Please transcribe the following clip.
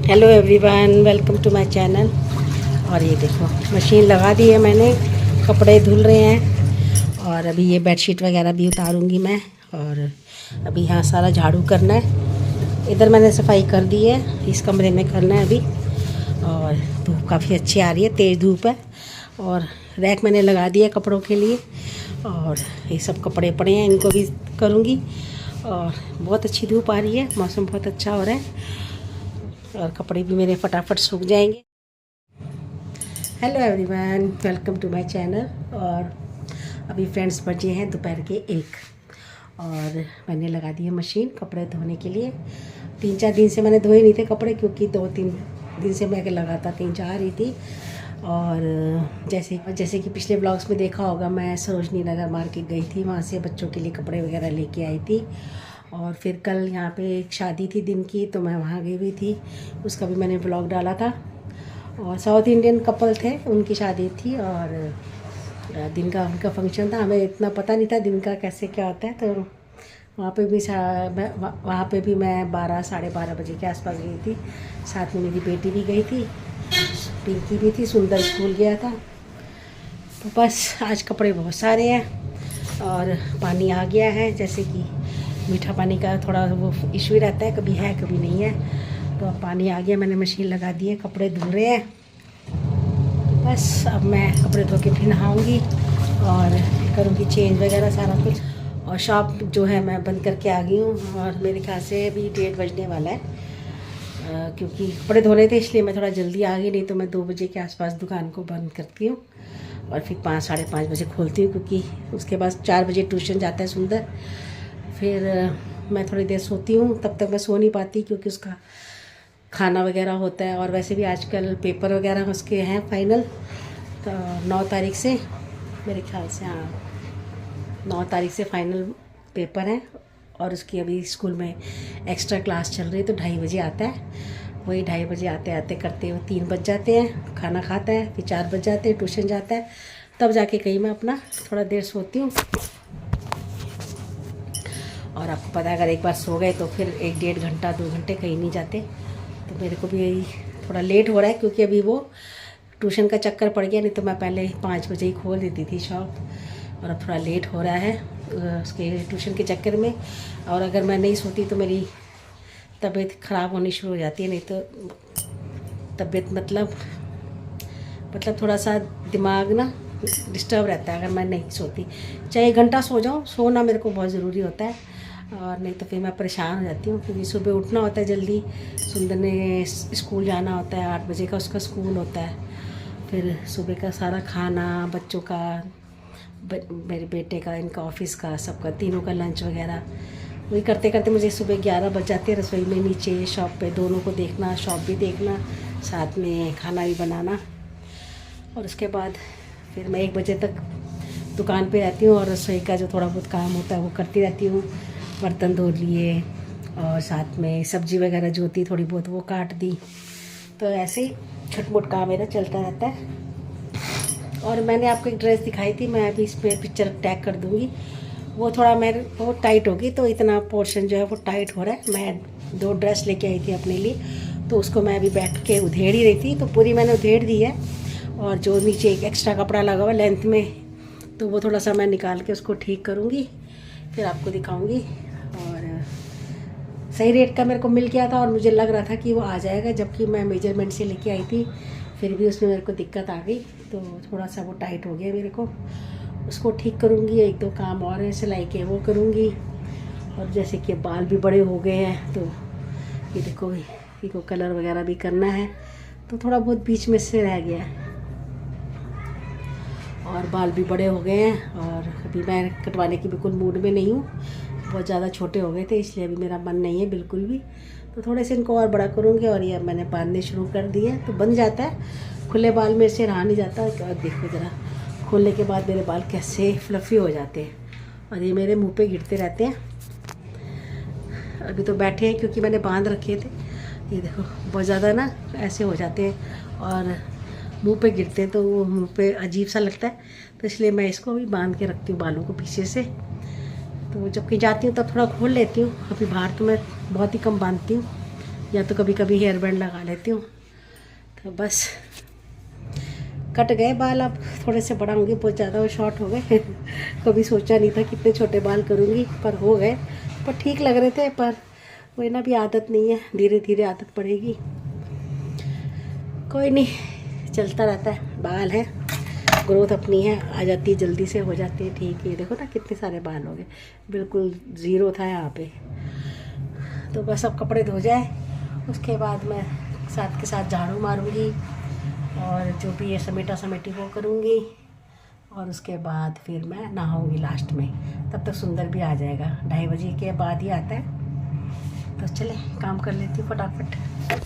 Hello everyone, welcome to my channel. और ये देखो मशीन लगा दी है मैंने, कपड़े धुल रहे हैं। और अभी ये बेडशीट वगैरह भी उतारूंगी मैं। और अभी यहाँ सारा झाड़ू करना है। इधर मैंने सफाई कर दी है, इस कमरे में करना है अभी। और धूप काफ़ी अच्छी आ रही है, तेज़ धूप है। और रैक मैंने लगा दिया कपड़ों के लिए। और ये सब कपड़े पड़े हैं, इनको भी करूँगी। और बहुत अच्छी धूप आ रही है, मौसम बहुत अच्छा हो रहा है और कपड़े भी मेरे फटाफट सूख जाएंगे। Hello everyone, welcome to my channel. और अभी फ्रेंड्स बजे हैं दोपहर के 1 और मैंने लगा दी है मशीन कपड़े धोने के लिए। 3-4 दिन से मैंने धोए नहीं थे कपड़े, क्योंकि 2-3 दिन से मैं लगातार कहीं जा रही थी। और जैसे कि पिछले ब्लॉग्स में देखा होगा, मैं सरोजनी नगर मार्केट गई थी, वहाँ से बच्चों के लिए कपड़े वगैरह लेके आई थी। और फिर कल यहाँ पे एक शादी थी दिन की, तो मैं वहाँ गई हुई थी, उसका भी मैंने ब्लॉग डाला था। और साउथ इंडियन कपल थे, उनकी शादी थी और दिन का उनका फंक्शन था। हमें इतना पता नहीं था दिन का कैसे क्या होता है। तो वहाँ पे भी मैं 12-12:30 बजे के आसपास गई थी। साथ में मेरी बेटी भी गई थी, पिंकी भी थी, सुंदर स्कूल गया था। तो बस आज कपड़े बहुत सारे हैं और पानी आ गया है। जैसे कि मीठा पानी का थोड़ा वो इशू रहता है, कभी है कभी नहीं है। तो अब पानी आ गया, मैंने मशीन लगा दी है, कपड़े धुल रहे हैं। बस अब मैं कपड़े धो के फिर नहाऊँगी और करूँगी चेंज वगैरह सारा कुछ। और शॉप जो है मैं बंद करके आ गई हूँ और मेरे ख्याल से अभी 1:30 बजने वाला है। क्योंकि कपड़े धोने थे इसलिए मैं थोड़ा जल्दी आ गई, नहीं तो मैं 2 बजे के आसपास दुकान को बंद करती हूँ और फिर 5-5:30 बजे खोलती हूँ। क्योंकि उसके बाद 4 बजे ट्यूशन जाता है सुंदर। फिर मैं थोड़ी देर सोती हूँ, तब तक मैं सो नहीं पाती क्योंकि उसका खाना वगैरह होता है। और वैसे भी आजकल पेपर वगैरह उसके हैं फाइनल, तो 9 तारीख से मेरे ख्याल से, हाँ 9 तारीख से फाइनल पेपर हैं। और उसकी अभी स्कूल में एक्स्ट्रा क्लास चल रही है, तो 2:30 बजे आता है। वही 2:30 बजे आते आते करते हुए 3 बज जाते हैं, खाना खाता है, फिर 4 बज जाते हैं, ट्यूशन जाता है। तब जाके कहीं मैं अपना थोड़ा देर सोती हूँ। और आपको पता है, अगर एक बार सो गए तो फिर 1-1.5 घंटा 2 घंटे कहीं नहीं जाते। तो मेरे को भी यही थोड़ा लेट हो रहा है, क्योंकि अभी वो ट्यूशन का चक्कर पड़ गया। नहीं तो मैं पहले 5 बजे ही खोल देती थी शॉप। और अब थोड़ा लेट हो रहा है उसके ट्यूशन के चक्कर में। और अगर मैं नहीं सोती तो मेरी तबीयत ख़राब होनी शुरू हो जाती है। नहीं तो तबीयत मतलब थोड़ा सा दिमाग ना डिस्टर्ब रहता है अगर मैं नहीं सोती। चाहे 1 घंटा सो जाऊँ, सोना मेरे को बहुत ज़रूरी होता है। और नहीं तो फिर मैं परेशान हो जाती हूँ, क्योंकि सुबह उठना होता है जल्दी। सुंदर ने स्कूल जाना होता है, 8 बजे का उसका स्कूल होता है। फिर सुबह का सारा खाना, बच्चों का, मेरे बेटे का, इनका ऑफिस का, सबका, तीनों का लंच वगैरह, वही करते करते मुझे सुबह 11 बज जाते हैं। रसोई में, नीचे शॉप पे, दोनों को देखना, शॉप भी देखना, साथ में खाना भी बनाना। और उसके बाद फिर मैं 1 बजे तक दुकान पे रहती हूँ और रसोई का जो थोड़ा बहुत काम होता है वो करती रहती हूँ। बर्तन धो लिए और साथ में सब्ज़ी वगैरह जो होती थोड़ी बहुत वो काट दी। तो ऐसे ही छोट-मोट काम मेरा चलता रहता है। और मैंने आपको एक ड्रेस दिखाई थी, मैं अभी इस पर पिक्चर टैग कर दूँगी। वो थोड़ा मेरे वो टाइट होगी, तो इतना पोर्शन जो है वो टाइट हो रहा है। मैं 2 ड्रेस लेके आई थी अपने लिए, तो उसको मैं अभी बैठ के उधेड़ ही रही थी, तो पूरी मैंने उधेड़ दी है। और जो नीचे एक एक्स्ट्रा कपड़ा लगा हुआ लेंथ में, तो वो थोड़ा सा मैं निकाल के उसको ठीक करूँगी, फिर आपको दिखाऊँगी। और सही रेट का मेरे को मिल गया था और मुझे लग रहा था कि वो आ जाएगा, जबकि मैं मेजरमेंट से लेके आई थी। फिर भी उसमें मेरे को दिक्कत आ गई, तो थोड़ा सा वो टाइट हो गया मेरे को। उसको ठीक करूँगी, 1-2 काम और है सिलाई के, वो करूँगी। और जैसे कि बाल भी बड़े हो गए हैं, तो ये देखो, इनको कलर वगैरह भी करना है, तो थोड़ा बहुत बीच में से रह गया है। और बाल भी बड़े हो गए हैं और अभी मैं कटवाने की बिल्कुल मूड में नहीं हूँ। बहुत ज़्यादा छोटे हो गए थे, इसलिए अभी मेरा मन नहीं है बिल्कुल भी। तो थोड़े से इनको और बड़ा करूँगी। और ये मैंने बांधने शुरू कर दिए, तो बन जाता है। खुले बाल मेरे से रहा नहीं जाता। और देखो ज़रा, खोलने के बाद मेरे बाल कैसे फ्लफ़ी हो जाते हैं, और ये मेरे मुँह पे गिरते रहते हैं। अभी तो बैठे हैं क्योंकि मैंने बांध रखे थे। ये देखो बहुत ज़्यादा ना ऐसे हो जाते हैं और मुंह पे गिरते हैं, तो वो मुंह पे अजीब सा लगता है। तो इसलिए मैं इसको अभी बांध के रखती हूँ बालों को पीछे से। तो जब कहीं जाती हूँ तब थोड़ा खोल लेती हूँ। अभी बाहर तो मैं बहुत ही कम बांधती हूँ, या तो कभी कभी हेयर बैंड लगा लेती हूँ। तो बस कट गए बाल, अब थोड़े से बढ़ाऊँगी, बहुत ज़्यादा वो शॉर्ट हो गए। कभी सोचा नहीं था कितने छोटे बाल करूँगी, पर हो गए। पर ठीक लग रहे थे, पर वही ना, भी आदत नहीं है, धीरे धीरे आदत पड़ेगी। कोई नहीं, चलता रहता है। बाल है, ग्रोथ अपनी है, आ जाती है, जल्दी से हो जाती है ठीक। ये देखो ना कितने सारे बाल हो गए, बिल्कुल ज़ीरो था यहाँ पे। तो बस अब कपड़े धो जाए, उसके बाद मैं साथ के साथ झाड़ू मारूंगी और जो भी ये समेटा समेटी वो करूँगी, और उसके बाद फिर मैं नहाऊंगी लास्ट में। तब तक सुंदर भी आ जाएगा, 2:30 बजे के बाद ही आता है। तो चले काम कर लेती हूँ फटाफट।